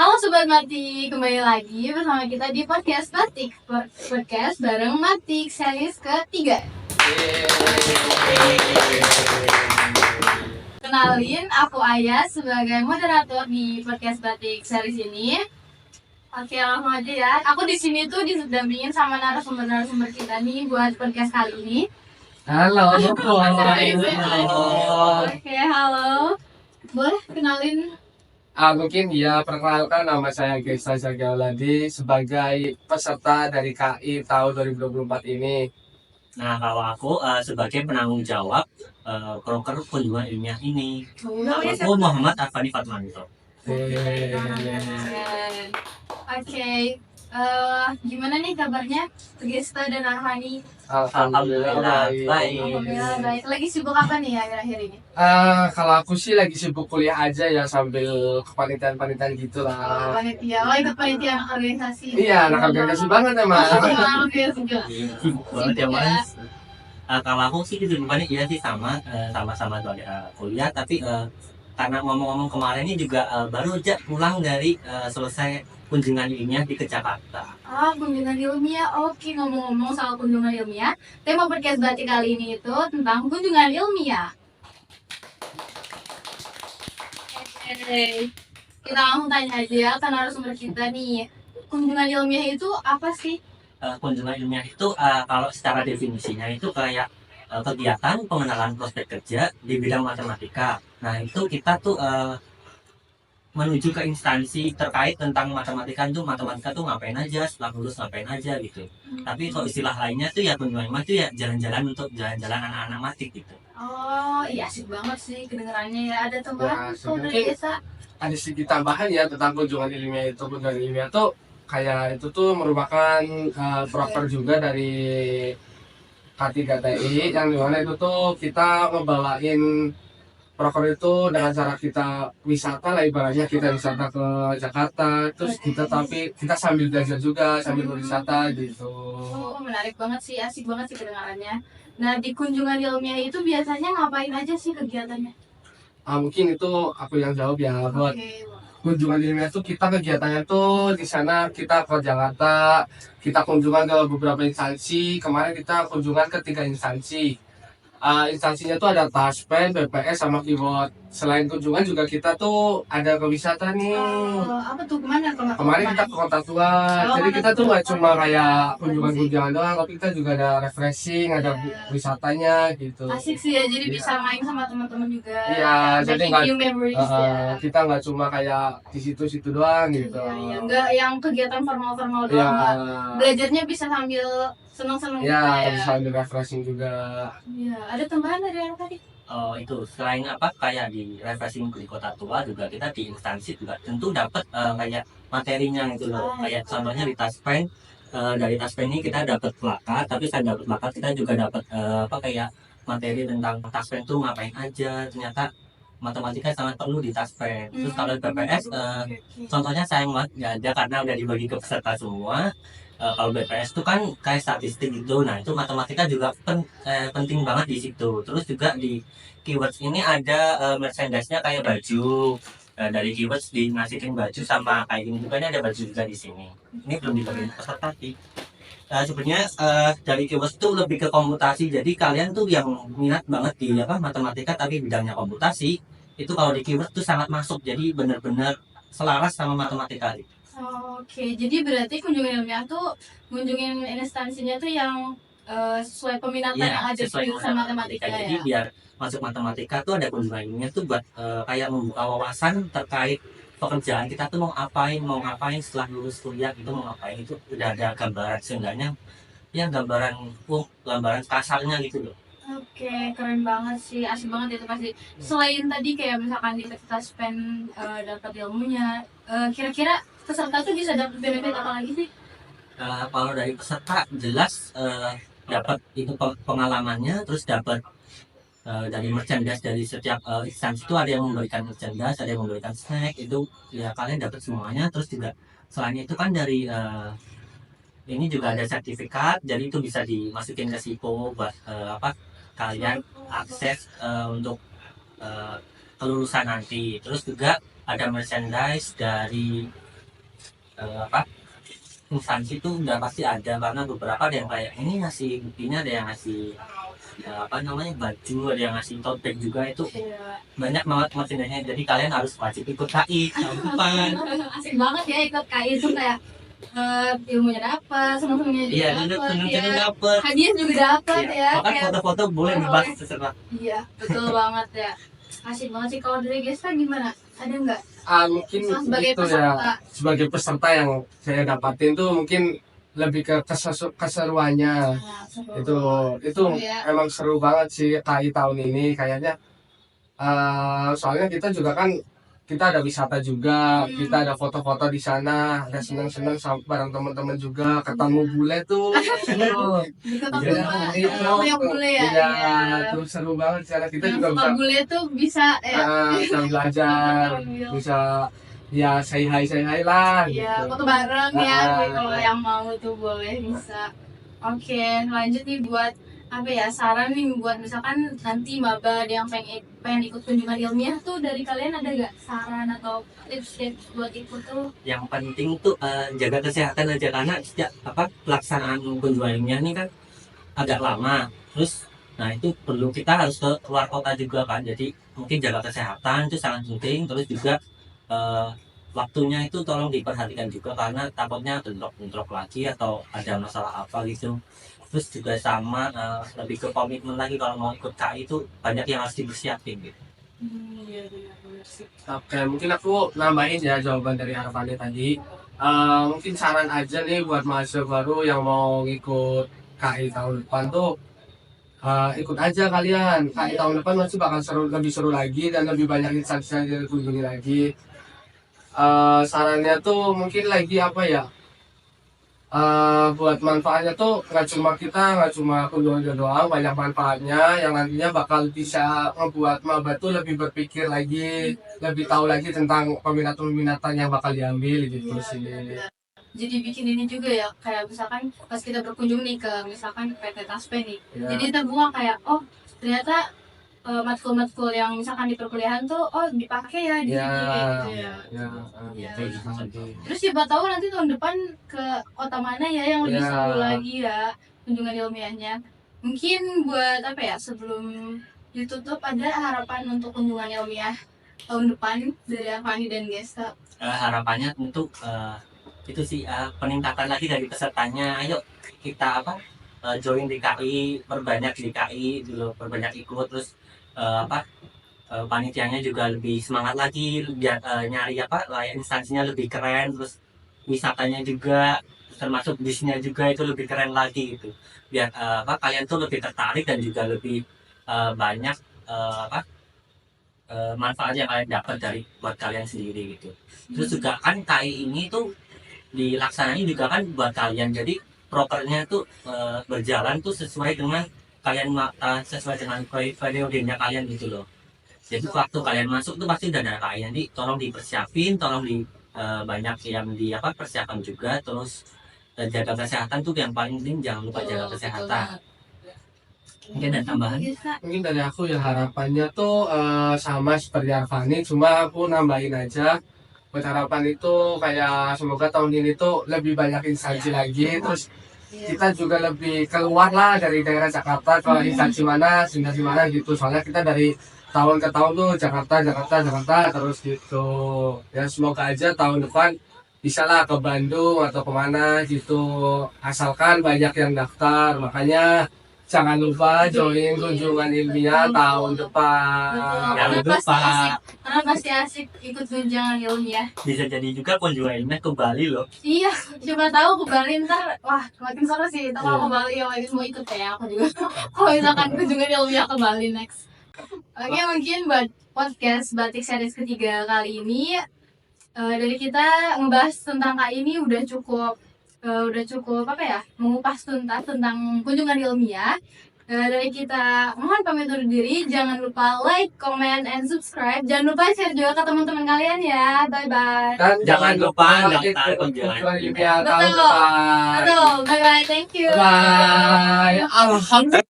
Halo Sobat Matik, kembali lagi bersama kita di podcast Matik. Podcast bareng Matik, series ketiga. Kenalin, aku Ayah sebagai moderator di podcast Batik series ini. Oke, langsung aja ya. Aku di sini tuh didampingin sama narasumber kita nih buat podcast kali ini. Halo. Oke, halo. Boleh kenalin? Mungkin ya perkenalkan, nama saya Gesa Zagauladi sebagai peserta dari KI tahun 2024 ini. Nah, kalau aku sebagai penanggung jawab proker kunjungan ilmiah ini. Aku Muhammad Arfani Fatmanto. Oke, gimana nih kabarnya Gesta dan Arfani? Alhamdulillah baik. Alhamdulillah baik. Lagi sibuk apa nih akhir-akhir ini? Kalau aku sih lagi sibuk kuliah aja ya, sambil kepanitiaan-panitiaan gitu lah. Panitia, ikut panitia organisasi. Iya, anak organisasi banget emang. Sibuk banget ya Mas. Kalau aku sih kesibukannya iya sih sama-sama kuliah, tapi karena ngomong-ngomong kemarin ini juga baru aja pulang dari selesai kunjungan ilmiah ke Jakarta. Kunjungan ilmiah. Oke, ngomong-ngomong soal kunjungan ilmiah, tema podcast Batik kali ini itu tentang kunjungan ilmiah. Oke, kita langsung tanya aja ke narasumber kita nih. Kunjungan ilmiah itu apa sih? Kunjungan ilmiah itu kalau secara definisinya itu kayak kegiatan pengenalan prospek kerja di bidang matematika. Nah itu kita tuh menuju ke instansi terkait tentang matematika tuh ngapain aja, setelah lulus ngapain aja gitu. Tapi kalau istilah lainnya tuh ya kunjungan ilmiah tuh ya jalan-jalan untuk jalan-jalan anak-anak matik gitu. Oh iya, asik banget sih kedengarannya ya. Ada tambahan Ya, kalau dari mungkin Esa? ada sedikit tambahan ya tentang kunjungan ilmiah itu. Kunjungan ilmiah tuh kayak itu tuh merupakan proker juga dari K3TI, yang dimana itu tuh kita ngebawain proker itu dengan cara kita wisata lah, ibaratnya kita wisata ke Jakarta, terus kita sambil belajar juga sambil berwisata gitu. Oh, menarik banget sih, asik banget sih kedengarannya. Nah, di kunjungan ilmiah itu biasanya ngapain aja sih kegiatannya? Mungkin itu aku yang jawab ya. Buat Oke, kunjungan ilmiah tuh kita kegiatannya tuh di sana kita ke Jakarta, kita kunjungan ke beberapa instansi. Kemarin kita kunjungan ke 3 instansi. Instansinya tuh ada Taspen, BPS, sama Keyboard. Selain kunjungan juga kita tuh ada ke wisata nih. apa tuh kemana? Kemarin kita ke Kota Tua. Jadi kita tuh nggak cuma kayak kunjungan-kunjungan doang, tapi kita juga ada refreshing, ada wisatanya gitu. Asik sih ya, jadi bisa main sama teman-teman juga. Iya, jadi Making nggak new memories ya. kita nggak cuma kayak di situ-situ doang gitu. Iya, enggak yang kegiatan formal-formal Iya, doang. Nggak. Belajarnya bisa sambil senang-senang iya, juga ya. bisa ambil refreshing juga. Iya, ada tambahan dari yang tadi? Itu selain apa kayak di refreshing di Kota Tua juga kita di instansi juga tentu dapat kayak materinya gitu loh. Kayak contohnya di Taspen, dari Taspen ini kita dapat plakat, tapi saya dapat plakat kita juga dapat apa kayak materi tentang Taspen tuh ngapain aja. Ternyata matematika sangat perlu di Taspen. Terus kalau di BPS contohnya saya nggak ada karena udah dibagi ke peserta semua. Kalau BPS itu kan kayak statistik gitu, nah itu matematika juga penting banget di situ. Terus juga di keywords ini ada merchandise-nya kayak baju. Dari keywords dinasihin baju sama kayak gini juga, ini ada baju juga di sini. Ini belum dibagi peserta sih. Sebenarnya dari keywords itu lebih ke komputasi. Jadi kalian tuh yang minat banget di apa matematika tapi bidangnya komputasi, itu kalau di keywords tuh sangat masuk. Jadi benar-benar selaras sama matematika. Oke, jadi berarti kunjungan ilmiah tuh kunjungin instansinya tuh yang sesuai peminatan Iya, yang ada sesuai jurusan dengan matematika ya. Jadi biar masuk matematika tuh ada kunjungan ilmiah tuh buat kayak membuka wawasan terkait pekerjaan kita tuh mau ngapain setelah lulus kuliah itu mau ngapain, itu udah ada gambaran seenggaknya ya gambaran kasarnya gitu loh. Oke, keren banget sih, asik banget itu pasti. Selain tadi kayak misalkan di kita spend dapat ilmunya, kira-kira peserta tuh bisa dapat benefit apa lagi sih? Kalau dari peserta jelas dapat itu pengalamannya, terus dapat dari merchandise dari setiap instansi itu ada yang memberikan merchandise, ada yang memberikan snack, itu ya kalian dapat semuanya. Terus juga selain itu kan dari ini juga ada sertifikat, jadi itu bisa dimasukin ke SIPO buat apa kalian akses untuk kelulusan nanti. Terus juga ada merchandise dari apa instansi itu udah pasti ada, karena beberapa ada yang kayak ini ngasih buktinya, ada yang ngasih apa namanya baju, ada yang ngasih tote bag juga, itu Iya. banyak banget merchandise-nya. Jadi kalian harus wajib ikut KI tahun depan. Asik banget ya ikut KI itu kayak ilmunya dapat, senang-senangnya juga Iya, dapat tenang-tenang ya. dapet. Hadiah juga dapat Iya. ya. Bahkan Kayak foto-foto boleh bebas terserah. iya, betul banget ya. Asik banget sih. Kalau dari Gesta gimana? Ada nggak? Mungkin Sebagai itu ya, peserta. sebagai peserta yang saya dapatin tuh mungkin lebih ke keseruannya. Nah, seru. itu Seru ya. emang seru banget sih KI tahun ini kayaknya. Soalnya kita juga kan kita ada wisata juga, kita ada foto-foto di sana, ada seneng-seneng bareng teman-teman juga, ketemu bule tuh. Ketemu Iya, yang bule ya. iya, Iya. tuh seru banget karena kita Yang juga suka bisa bule tuh bisa ya. bisa belajar, bisa ya say hi lah Iya, gitu. foto bareng ya. Ah. Kalau yang mau tuh boleh bisa. Oke, lanjut nih buat apa ya, saran nih buat misalkan nanti maba ada yang pengen ikut kunjungan ilmiah tuh, dari kalian ada gak saran atau tips-tips buat ikut tuh? Yang penting tuh jaga kesehatan aja, karena setiap apa pelaksanaan kunjungan ilmiah ini kan agak lama. Terus nah itu perlu kita harus ke luar kota juga kan, jadi mungkin jaga kesehatan itu sangat penting. Terus juga eh, waktunya itu tolong diperhatikan juga, karena takutnya bentrok lagi atau ada masalah apa gitu. Terus juga sama lebih ke komitmen lagi, kalau mau ikut KI itu banyak yang harus dipersiapin gitu. Iya benar-benar sih. Oke, mungkin aku nambahin ya jawaban dari Arfani tadi. Mungkin saran aja nih buat mahasiswa baru yang mau ikut KI tahun depan tuh, ikut aja kalian. KI tahun depan masih bakal lebih seru lagi dan lebih banyak instansi yang dikunjungi lagi. Sarannya tuh mungkin lagi apa ya? Buat manfaatnya tuh nggak cuma kunjungan doang, banyak manfaatnya yang nantinya bakal bisa membuat maba tuh lebih berpikir lagi, lebih tahu lagi tentang peminatan yang bakal diambil gitu Iya, sih. benar-benar. Jadi bikin ini juga ya, kayak misalkan pas kita berkunjung nih ke misalkan PT Taspen nih, Ya. jadi kita buang kayak oh ternyata matkul-matkul yang misalkan di perkuliahan tuh oh dipakai ya di Ya, sini kayak gitu ya. ya, Iya. Kayak gitu. Terus siapa tahu nanti tahun depan ke kota mana ya yang lebih Ya. seru lagi ya kunjungan ilmiahnya. Mungkin buat apa ya, sebelum ditutup ada harapan untuk kunjungan ilmiah tahun depan dari Avani dan Gesta. Harapannya tentu itu sih peningkatan lagi dari pesertanya. Ayo kita join di KI, perbanyak di KI dulu, perbanyak ikut. Terus panitianya juga lebih semangat lagi biar nyari layak instansinya lebih keren. Terus wisatanya juga, termasuk bisnya juga itu lebih keren lagi gitu, biar kalian tuh lebih tertarik dan juga lebih banyak manfaat yang kalian dapat dari buat kalian sendiri gitu. Terus juga kan KI ini tuh dilaksananya juga kan buat kalian, jadi prokernya tuh berjalan tuh sesuai dengan kalian sesuai dengan periodenya kalian gitu loh. Jadi waktu kalian masuk tuh pasti udah ada KI, nanti tolong dipersiapin, tolong banyak yang persiapan juga. Terus jaga kesehatan tuh yang paling penting, jangan lupa jaga kesehatan. Mungkin ada tambahan? Mungkin dari aku ya harapannya tuh sama seperti Arfani, cuma aku nambahin aja. Buat harapan itu kayak semoga tahun ini tuh lebih banyak instansi lagi, terus kita juga lebih keluar lah dari daerah Jakarta ke instansi mana gitu. Soalnya kita dari tahun ke tahun tuh Jakarta terus gitu. Ya semoga aja tahun depan bisa lah ke Bandung atau kemana gitu. Asalkan banyak yang daftar, makanya jangan lupa join kunjungan ilmiah tahun depan. Jangan lupa. Karena pasti asik ikut kunjungan ilmiah. Bisa jadi juga kunjungan ilmiah ke Bali loh. Iya, coba tahu ke Bali ntar, wah makin seru sih. Ntar kalau ke Bali ya lagi mau ikut ya aku juga. Kalau misalkan kunjungan ilmiah ke Bali next. Oke, mungkin buat podcast Batik Series ketiga kali ini dari kita ngebahas tentang KI ini udah cukup apa ya, mengupas tuntas tentang kunjungan ilmiah. Dari kita mohon pamit undur diri. Jangan lupa like, comment, and subscribe. Jangan lupa share juga ke teman-teman kalian ya. Bye bye. Dan Jangan lupa daftar ikut kunjungan ilmiah tahun Betul. depan. Betul. Bye bye. Thank you. Bye. Alhamdulillah.